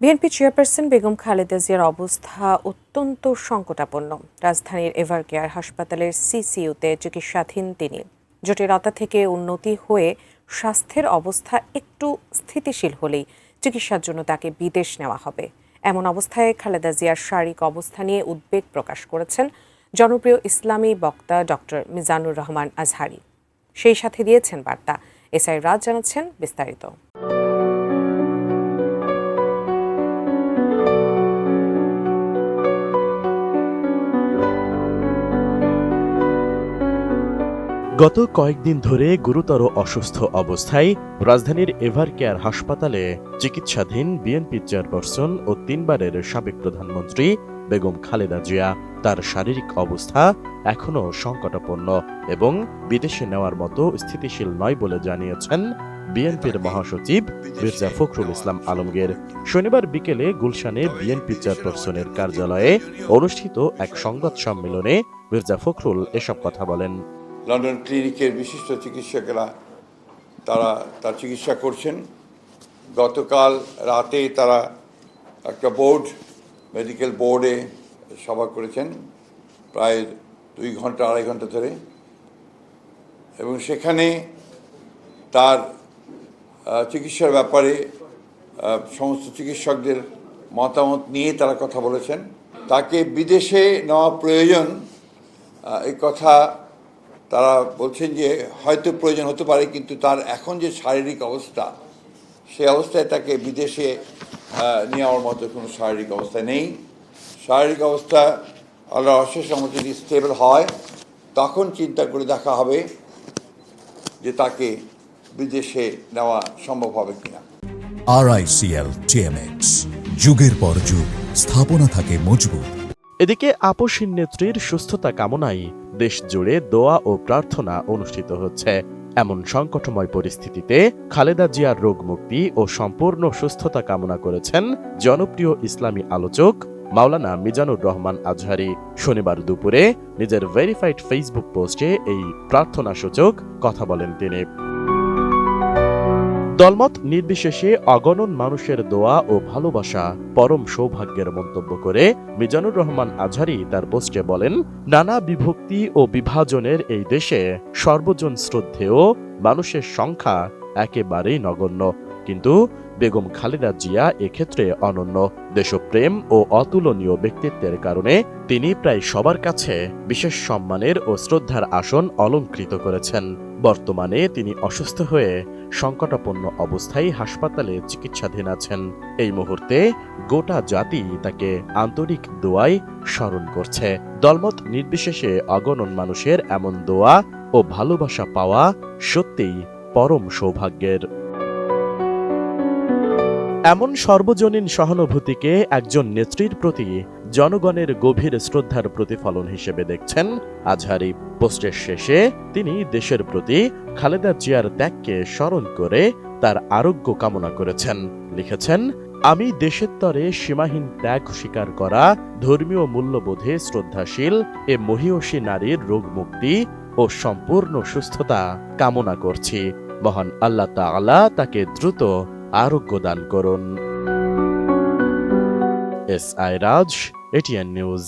BNP chairperson Begum Khaleda জিয়ার অবস্থা অত্যন্ত সংকটাপন্ন। রাজধানীর এভারকেয়ার হাসপাতালের সিসিইউতে চিকিৎসাধীন তিনি। জটিলতা থেকে উন্নতি হয়ে স্বাস্থ্যের অবস্থা একটু স্থিতিশীল হলেই চিকিৎসার জন্য তাকে বিদেশ নেওয়া হবে। এমন অবস্থায় খালেদা জিয়ার শারীরিক অবস্থা নিয়ে উদ্বেগ প্রকাশ করেছেন জনপ্রিয় ইসলামী বক্তা ডক্টর মিজানুর রহমান আজহারি। সেই সাথে দিয়েছেন বার্তা। এসআই রাজ জানাচ্ছেন বিস্তারিত। গত কয়েকদিন ধরে গুরুতর অসুস্থ অবস্থায় রাজধানীর এভারকেয়ার হাসপাতালে চিকিৎসাধীন বিএনপি চেয়ারপারসন ও 3 বারের সাবেক প্রধানমন্ত্রী বেগম খালেদা জিয়া। তার শারীরিক অবস্থা এখনও সংকটাপন্ন এবং বিদেশে নেওয়ার মতো স্থিতিশীল নয় বলে জানিয়েছেন বিএনপির মহাসচিব মির্জা ফখরুল ইসলাম আলমগীর। শনিবার বিকেলে গুলশানে বিএনপি চেয়ারপারসনের কার্যালয়ে অনুষ্ঠিত এক সংবাদ সম্মেলনে মির্জা ফখরুল এসব কথা বলেন। লন্ডন ক্লিনিকের বিশিষ্ট চিকিৎসকেরা তারা তার চিকিৎসা করছেন। গতকাল রাতে তারা একটা মেডিকেল বোর্ডে সভা করেছেন প্রায় 2 ঘন্টা 2.5 ঘন্টা ধরে, এবং সেখানে তার চিকিৎসার ব্যাপারে সমস্ত চিকিৎসকদের মতামত নিয়ে তারা কথা বলেছেন। তাকে বিদেশে নেওয়া প্রয়োজন এই কথা তারা বলছেন যে হয়তো প্রয়োজন হতে পারে, কিন্তু তার এখন যে শারীরিক অবস্থা, সেই অবস্থায় তাকে বিদেশে নেওয়ার মতো কোনো শারীরিক অবস্থা নেই। শারীরিক অবস্থা আল্লাহর অশেষ রহমতে যদি স্টেবল হয়, তখন চিন্তা করে দেখা হবে যে তাকে বিদেশে নেওয়া সম্ভব হবে কিনা। RICL TMX, যুগের পর যুগ স্থাপনা থাকে মজবুত। এদিকে আপসীন নেত্রীর সুস্থতা কামনায় দেশ জুড়ে দোয়া ও প্রার্থনা অনুষ্ঠিত হচ্ছে। এমন সংকটময় পরিস্থিতিতে খালেদা জিয়ার রোগ মুক্তি ও সম্পূর্ণ সুস্থতা কামনা করেছেন জনপ্রিয় ইসলামী আলোচক মাওলানা মিজানুর রহমান আজহারি। শনিবার দুপুরে নিজের ভেরিফাইড ফেসবুক পোস্টে এই প্রার্থনা সূচক কথা বলেন তিনি। দলমত নির্বিশেষে অগণন মানুষের দোয়া ও ভালোবাসা পরম সৌভাগ্যের মন্তব্য করে মিজানুর রহমান আজহারি তার পোস্টে বলেন, নানা বিভক্তি ও বিভাজনের এই দেশে সর্বজন শ্রদ্ধেয় মানুষের সংখ্যা একেবারেই নগণ্য, কিন্তু বেগম খালেদা জিয়া এক্ষেত্রে অনন্য। দেশপ্রেম ও অতুলনীয় ব্যক্তিত্বের কারণে তিনি প্রায় সবার কাছে বিশেষ সম্মানের ও শ্রদ্ধার আসন অলংকৃত করেছেন। বর্তমানে তিনি অসুস্থ হয়ে সংকটাপন্ন অবস্থায় হাসপাতালে চিকিৎসাধীন আছেন। এই মুহূর্তে গোটা জাতি তাকে আন্তরিক দোয়ায় স্মরণ করছে। দলমত নির্বিশেষে অগণন মানুষের এমন দোয়া ও ভালোবাসা পাওয়া সত্যিই পরম সৌভাগ্যের। এমন সর্বজনীন সহানুভূতিকে একজন নেত্রীর প্রতি জনগণের গভীর শ্রদ্ধার প্রতিফলন হিসেবে দেখছেন আজহারি। পোস্টের শেষে তিনি দেশের প্রতি খালেদা জিয়ার ত্যাগকে স্মরণ করে তার আরোগ্য কামনা করেছেন। লিখেছেন, আমি দেশের তরে সীমাহীন ত্যাগ স্বীকার করা ধর্মীয় মূল্যবোধে শ্রদ্ধাশীল এ মহীয়সী নারীর রোগ মুক্তি ও সম্পূর্ণ সুস্থতা কামনা করছি। মহান আল্লাহ তাআলা তাকে দ্রুত আরোগ্য দান করুন। এসআই রাজ, এটিএন নিউজ।